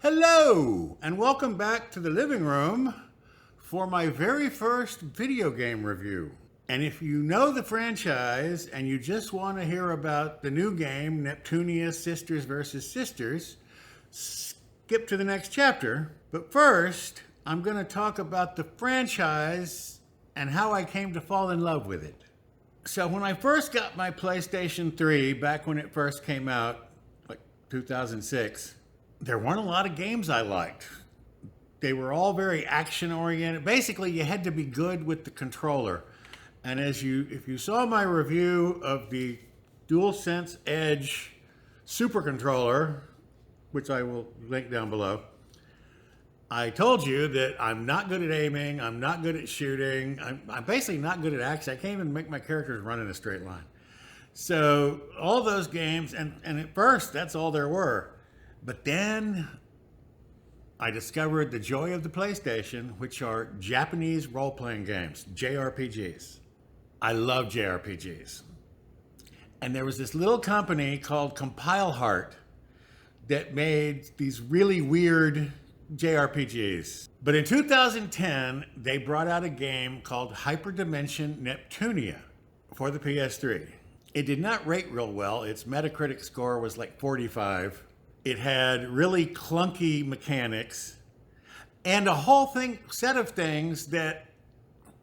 Hello, and welcome back to the living room for my very first video game review. And if you know the franchise and you just want to hear about the new game, Neptunia Sisters vs. Sisters, skip to the next chapter. But first, I'm going to talk about the franchise and how I came to fall in love with it. So when I first got my PlayStation 3, back when it first came out, like 2006, there weren't a lot of games I liked. They were all very action oriented. Basically, you had to be good with the controller. And if you saw my review of the DualSense Edge Super Controller, which I will link down below, I told you that I'm not good at aiming, I'm not good at shooting, I'm basically not good at action. I can't even make my characters run in a straight line. So all those games, and at first that's all there were. But then I discovered the joy of the PlayStation, which are Japanese role-playing games, JRPGs. I love JRPGs. And there was this little company called Compile Heart that made these really weird JRPGs. But in 2010, they brought out a game called Hyperdimension Neptunia for the PS3. It did not rate real well. Its Metacritic score was like 45. It had really clunky mechanics and a whole set of things that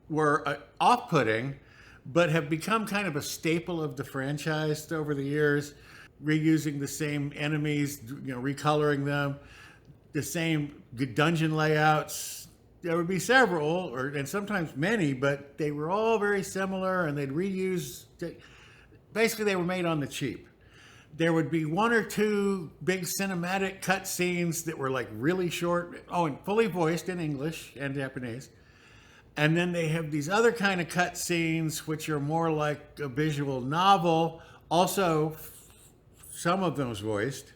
were off-putting, but have become kind of a staple of the franchise over the years, reusing the same enemies, recoloring them, the same dungeon layouts. There would be several, and sometimes many, but they were all very similar, and they'd reuse. Basically, they were made on the cheap. There would be one or two big cinematic cutscenes that were like really short, and fully voiced in English and Japanese. And then they have these other kind of cutscenes, which are more like a visual novel. Also, some of them was voiced.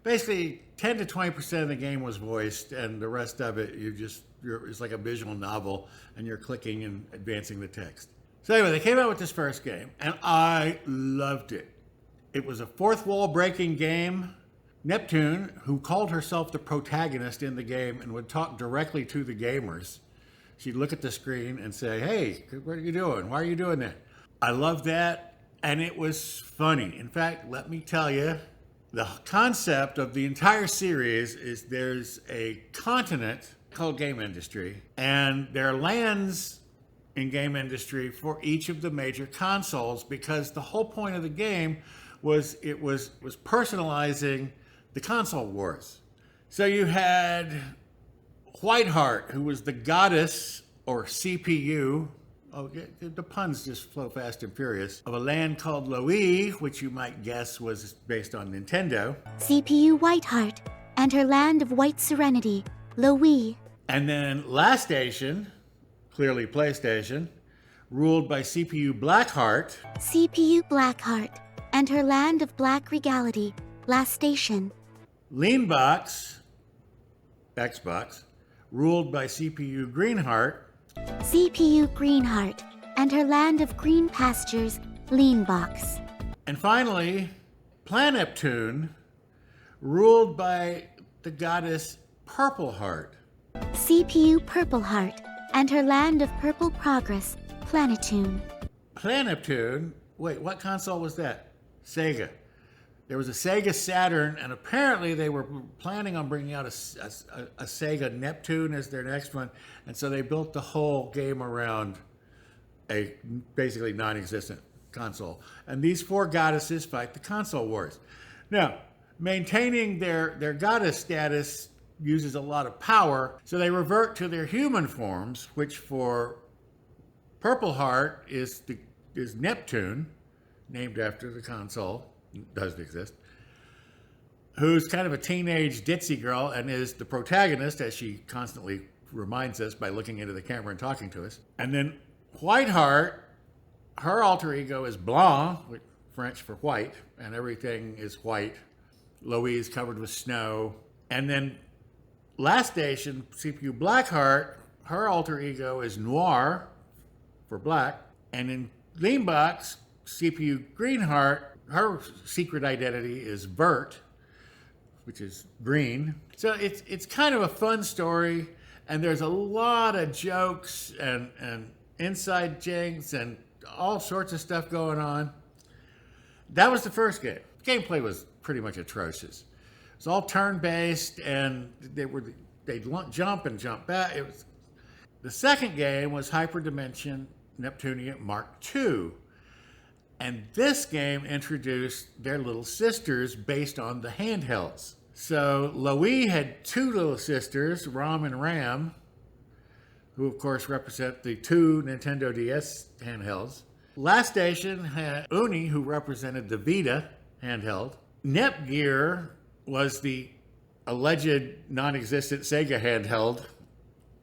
Basically, 10 to 20% of the game was voiced, and the rest of it, it's like a visual novel, and you're clicking and advancing the text. So anyway, they came out with this first game, and I loved it. It was a fourth wall breaking game. Neptune, who called herself the protagonist in the game and would talk directly to the gamers. She'd look at the screen and say, "Hey, what are you doing? Why are you doing that?" I loved that, and it was funny. In fact, let me tell you, the concept of the entire series is there's a continent called game industry, and there are lands in game industry for each of the major consoles, because the whole point of the game was personalizing the console wars. So you had Whiteheart, who was the goddess or CPU. The puns just flow fast and furious. Of a land called Loe, which you might guess was based on Nintendo. CPU Whiteheart and her land of white serenity, Loe. And then Last Station, clearly PlayStation, ruled by CPU Blackheart. CPU Blackheart and her land of black regality, Last Station. Leanbox, Xbox, ruled by CPU Greenheart. CPU Greenheart and her land of green pastures, Leanbox. And finally, Planeptune, ruled by the goddess Purpleheart. CPU Purpleheart and her land of purple progress, Planeptune. Planeptune, wait, what console was that? Sega. There was a Sega Saturn, and apparently they were planning on bringing out a Sega Neptune as their next one, and so they built the whole game around a basically non-existent console. And these four goddesses fight the console wars. Now, maintaining their goddess status uses a lot of power, so they revert to their human forms, which for Purpleheart is Neptune, named after the console, doesn't exist, who's kind of a teenage ditzy girl and is the protagonist, as she constantly reminds us by looking into the camera and talking to us. And then Whiteheart, her alter ego is Blanc, French for white, and everything is white. Louise covered with snow. And then Last Station, CPU Blackheart, her alter ego is Noir for black. And in Leanbox, CPU Greenheart, her secret identity is Vert, which is green. So it's kind of a fun story, and there's a lot of jokes and inside jinks and all sorts of stuff going on. That was the first game. Gameplay was pretty much atrocious. It's all turn-based, and they'd jump and jump back. The second game was Hyperdimension Neptunia Mark II. And this game introduced their little sisters based on the handhelds. So Loey had two little sisters, Rom and Ram, who of course represent the two Nintendo DS handhelds. Last Station had Uni, who represented the Vita handheld. Nepgear was the alleged non-existent Sega handheld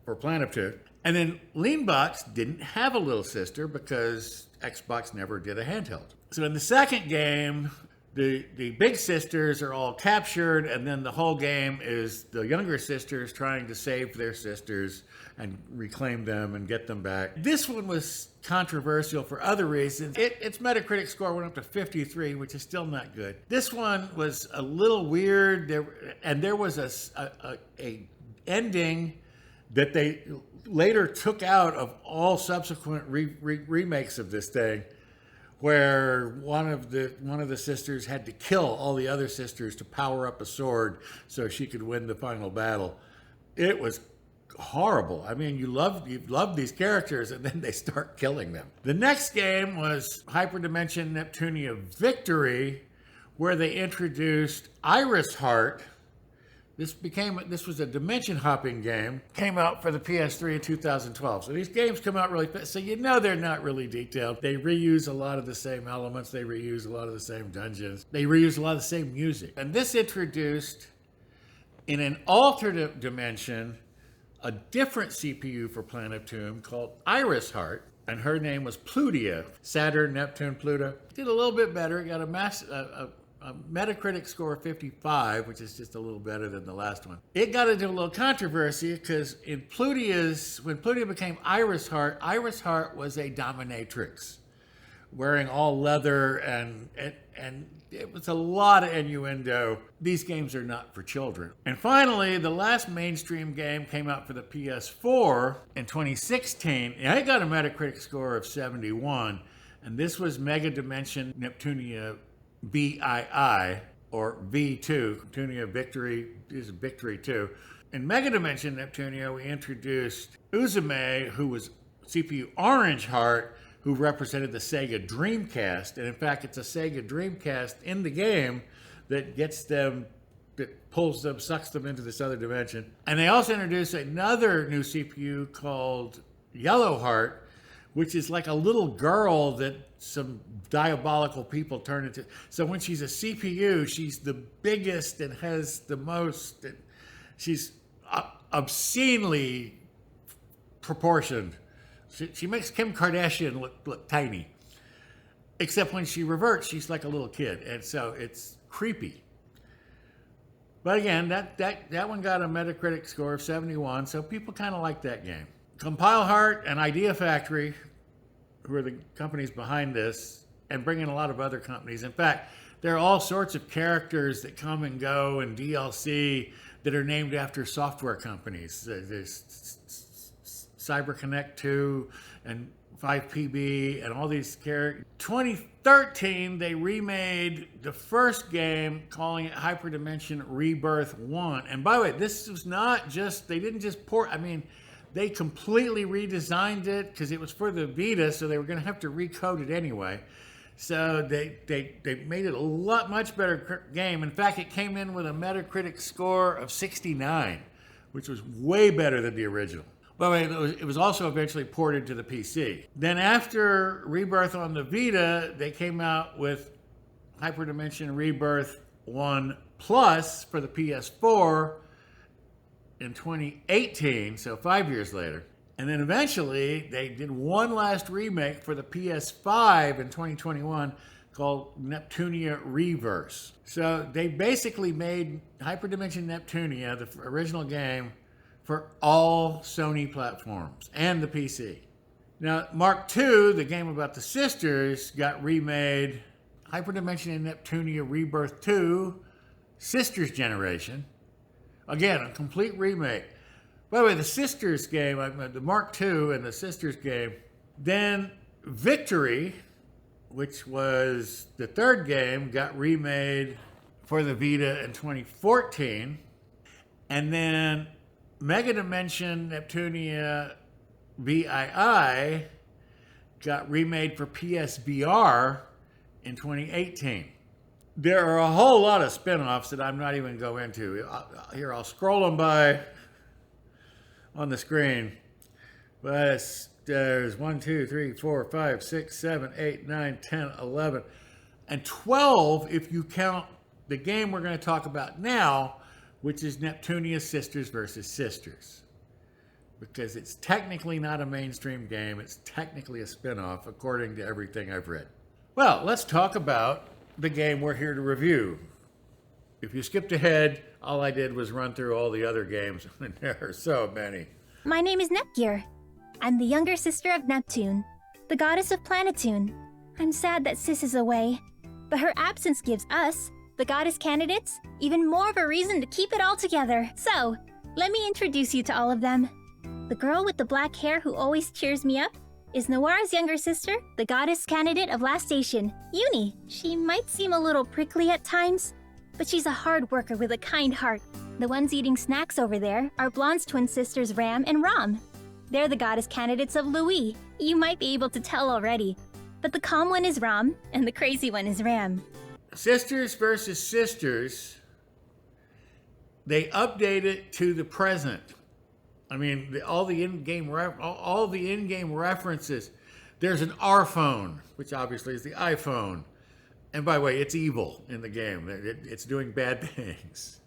for Planeptune. And then Leanbox didn't have a little sister because Xbox never did a handheld. So in the second game, the big sisters are all captured, and then the whole game is the younger sisters trying to save their sisters and reclaim them and get them back. This one was controversial for other reasons. Its Metacritic score went up to 53, which is still not good. This one was a little weird, there was a ending that they later took out of all subsequent remakes of this thing, where one of the sisters had to kill all the other sisters to power up a sword so she could win the final battle. It was horrible. I mean, you love these characters, and then they start killing them. The next game was Hyperdimension Neptunia Victory, where they introduced Iris Heart. This was a dimension hopping game. Came out for the PS3 in 2012. So these games come out really fast. So you know they're not really detailed. They reuse a lot of the same elements. They reuse a lot of the same dungeons. They reuse a lot of the same music. And this introduced, in an alternate dimension, a different CPU for Planeptune called Iris Heart. And her name was Plutia. Saturn, Neptune, Pluto. Did a little bit better. It got a Metacritic score of 55, which is just a little better than the last one. It got into a little controversy because when Plutia became Iris Heart was a dominatrix, wearing all leather, and it was a lot of innuendo. These games are not for children. And finally, the last mainstream game came out for the PS4 in 2016. And it got a Metacritic score of 71, and this was Mega Dimension Neptunia VII, or V2, Neptunia Victory, is Victory 2. In Mega Dimension Neptunia, we introduced Uzume, who was CPU Orange Heart, who represented the Sega Dreamcast. And in fact, it's a Sega Dreamcast in the game that sucks them into this other dimension. And they also introduced another new CPU called Yellow Heart, which is like a little girl that some diabolical people turn into. So when she's a CPU, she's the biggest and has the most. She's obscenely proportioned. She makes Kim Kardashian look tiny. Except when she reverts, she's like a little kid. And so it's creepy. But again, that one got a Metacritic score of 71, so people kind of like that game. Compile Heart and Idea Factory, who are the companies behind this, and bring in a lot of other companies. In fact, there are all sorts of characters that come and go in DLC that are named after software companies. There's CyberConnect 2 and 5PB and all these characters. 2013, they remade the first game, calling it Hyperdimension Rebirth 1. And by the way, this was not just, they didn't just port, they completely redesigned it because it was for the Vita, so they were going to have to recode it anyway. So they made it a much better game. In fact, it came in with a Metacritic score of 69, which was way better than the original. By the way, it was also eventually ported to the PC. Then after Rebirth on the Vita, they came out with Hyperdimension Rebirth 1 Plus for the PS4 in 2018, so 5 years later. And then eventually they did one last remake for the PS5 in 2021 called Neptunia Reverse. So they basically made Hyperdimension Neptunia, the original game, for all Sony platforms and the PC. Now, Mark II, the game about the sisters, got remade. Hyperdimension Neptunia Rebirth 2, Sisters generation. Again, a complete remake. By the way, the Sisters game, the Mark II and the Sisters game, then Victory, which was the third game, got remade for the Vita in 2014. And then Mega Dimension Neptunia VII got remade for PSVR in 2018. There are a whole lot of spin-offs that I'm not even going to go into. Here, I'll scroll them by on the screen. But there's 1, 2, 3, 4, 5, 6, 7, 8, 9, 10, 11, and 12 if you count the game we're going to talk about now, which is Neptunia Sisters versus Sisters. Because it's technically not a mainstream game. It's technically a spin-off, according to everything I've read. Well, let's talk about the game we're here to review. If you skipped ahead, all I did was run through all the other games, and there are so many. My name is Nepgear. I'm the younger sister of Neptune, the goddess of Planetune. I'm sad that Sis is away, but her absence gives us, the goddess candidates, even more of a reason to keep it all together. So, let me introduce you to all of them. The girl with the black hair who always cheers me up is Noira's younger sister, the goddess candidate of Last Station, Uni. She might seem a little prickly at times, but she's a hard worker with a kind heart. The ones eating snacks over there are Blonde's twin sisters Ram and Ram. They're the goddess candidates of Louis. You might be able to tell already, but the calm one is Ram and the crazy one is Ram. Sisters versus Sisters, they update it to the present. I mean, all the in-game references. There's an R phone, which obviously is the iPhone. And by the way, it's evil in the game. It's doing bad things.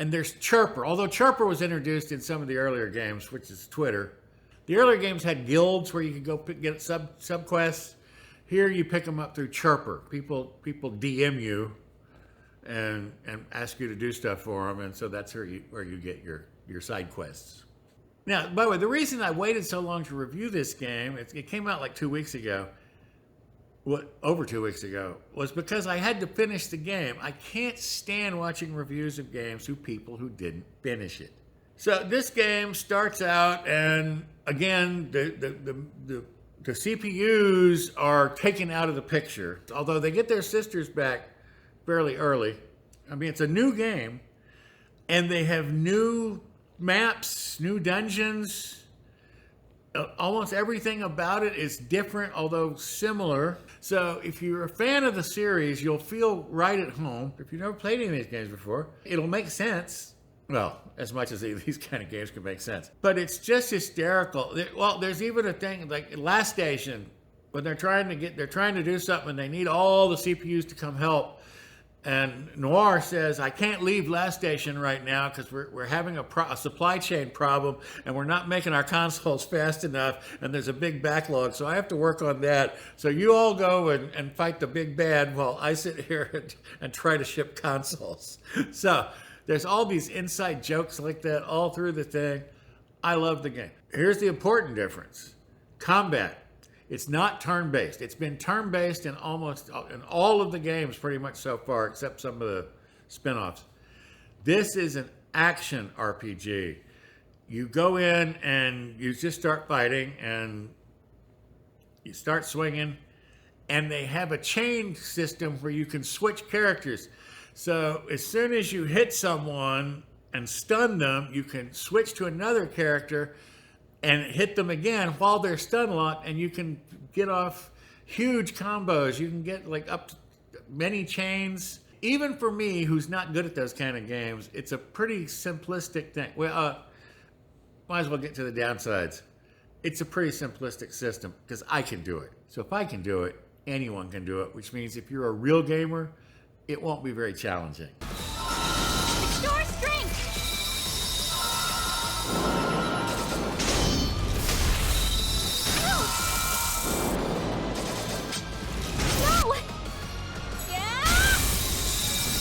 And there's Chirper. Although Chirper was introduced in some of the earlier games, which is Twitter. The earlier games had guilds where you could go get sub-quests. Here you pick them up through Chirper. People DM you and ask you to do stuff for them. And so that's where you get your side quests. Now, by the way, the reason I waited so long to review this game, it came out like 2 weeks ago, over 2 weeks ago, was because I had to finish the game. I can't stand watching reviews of games through people who didn't finish it. So this game starts out, and again, the CPUs are taken out of the picture, although they get their sisters back fairly early. I mean, it's a new game, and they have new maps, new dungeons. Almost everything about it is different, although similar. So if you're a fan of the series, you'll feel right at home. If you've never played any of these games before, it'll make sense. Well, as much as these kind of games can make sense. But it's just hysterical. Well, there's even a thing like Last Station, when they're trying to do something and they need all the CPUs to come help. And Noir says, I can't leave Last Station right now because we're having a supply chain problem and we're not making our consoles fast enough and there's a big backlog, so I have to work on that. So you all go and fight the big bad while I sit here and try to ship consoles. So there's all these inside jokes like that all through the thing. I love the game. Here's the important difference. Combat. It's not turn-based. It's been turn-based in all of the games pretty much so far, except some of the spin-offs. This is an action RPG. You go in and you just start fighting and you start swinging, and they have a chain system where you can switch characters. So as soon as you hit someone and stun them, you can switch to another character and hit them again while they're stun locked, and you can get off huge combos. You can get like up to many chains. Even for me, who's not good at those kind of games, it's a pretty simplistic thing. Well, might as well get to the downsides. It's a pretty simplistic system because I can do it. So if I can do it, anyone can do it, which means if you're a real gamer, it won't be very challenging. Restore strength!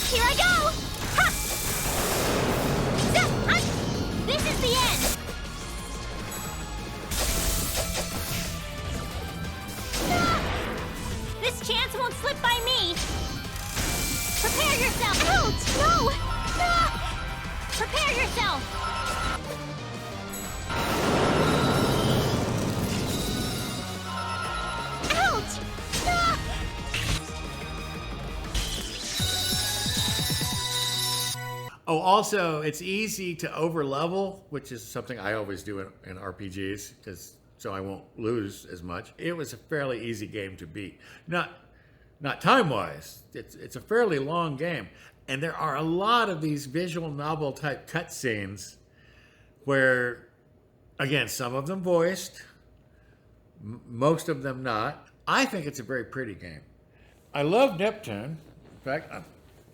Here I go! Ha! This is the end! This chance won't slip by me! Prepare yourself! Ouch! now! Ouch! Ah! Oh, also, it's easy to over-level, which is something I always do in RPGs, so I won't lose as much. It was a fairly easy game to beat. Not time-wise. It's a fairly long game. And there are a lot of these visual novel type cutscenes where, again, some of them voiced, most of them not. I think it's a very pretty game. I love Neptune. In fact,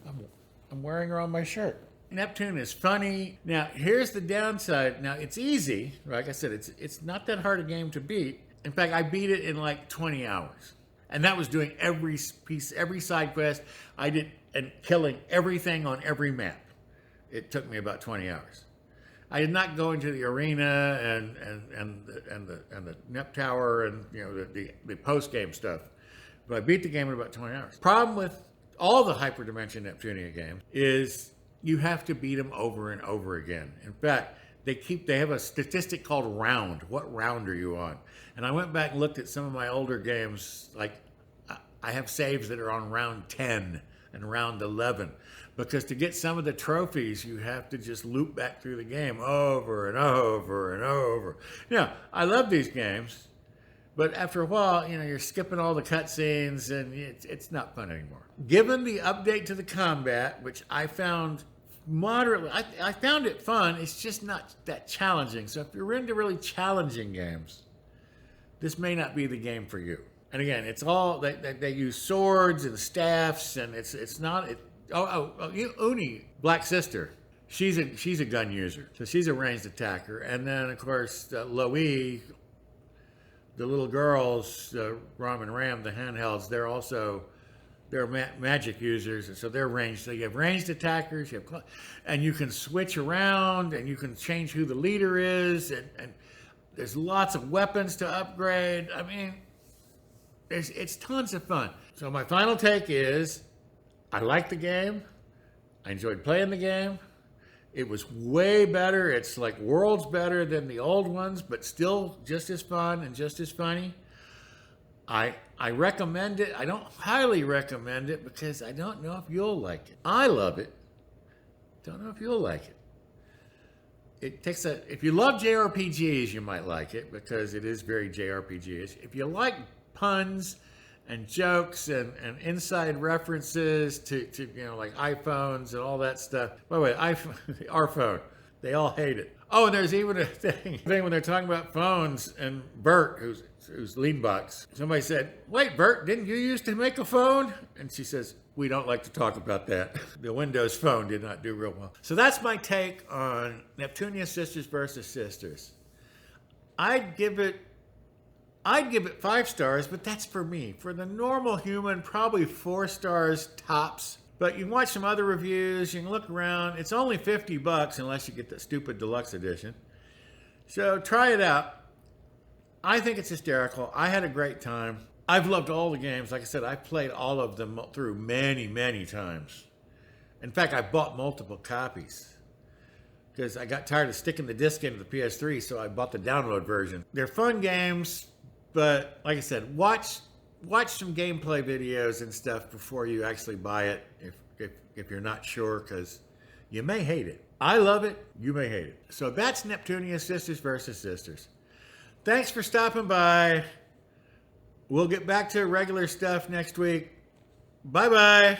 I'm wearing her on my shirt. Neptune is funny. Now, here's the downside. Now, it's easy. Like I said, it's not that hard a game to beat. In fact, I beat it in like 20 hours. And that was doing every piece, every side quest I did, and killing everything on every map. It took me about 20 hours. I did not go into the arena and the Nep Tower and the post-game stuff. But I beat the game in about 20 hours. Problem with all the Hyperdimension Neptunia games is you have to beat them over and over again. In fact, they have a statistic called round. What round are you on? And I went back and looked at some of my older games. Like, I have saves that are on round 10 and round 11. Because to get some of the trophies, you have to just loop back through the game over and over and over. I love these games. But after a while, you're skipping all the cutscenes and it's not fun anymore. Given the update to the combat, which I found moderately, I found it fun. It's just not that challenging. So if you're into really challenging games, this may not be the game for you. And again, it's all, they use swords and staffs, and it's not, Uni, Black Sister, she's a gun user. So she's a ranged attacker. And then, of course, Loe, the little girls, Rom and Ram, the handhelds, they're magic users, and so they're ranged. So you have ranged attackers, and you can switch around, and you can change who the leader is, and there's lots of weapons to upgrade. I mean, it's tons of fun. So my final take is, I like the game. I enjoyed playing the game. It was way better. It's like worlds better than the old ones, but still just as fun and just as funny. I recommend it. I don't highly recommend it because I don't know if you'll like it. I love it. Don't know if you'll like it. If you love JRPGs, you might like it because it is very JRPG-ish. If you like puns and jokes and inside references to like iPhones and all that stuff. By the way, our phone, they all hate it. Oh, and there's even a thing when they're talking about phones, and Bert, who's Leanbox, somebody said, "Wait, Bert, didn't you used to make a phone?" And she says, "We don't like to talk about that." The Windows Phone did not do real well. So that's my take on Neptunia Sisters versus Sisters. I'd give it 5 stars, but that's for me. For the normal human, probably 4 stars tops. But you can watch some other reviews, you can look around. It's only $50 unless you get the stupid deluxe edition. So try it out. I think it's hysterical. I had a great time. I've loved all the games. Like I said, I've played all of them through many, many times. In fact, I bought multiple copies because I got tired of sticking the disc into the PS3, so I bought the download version. They're fun games, but like I said, watch some gameplay videos and stuff before you actually buy it if you're not sure, because you may hate it. I love it. You may hate it. So that's Neptunia Sisters versus Sisters. Thanks for stopping by. We'll get back to regular stuff next week. Bye-bye.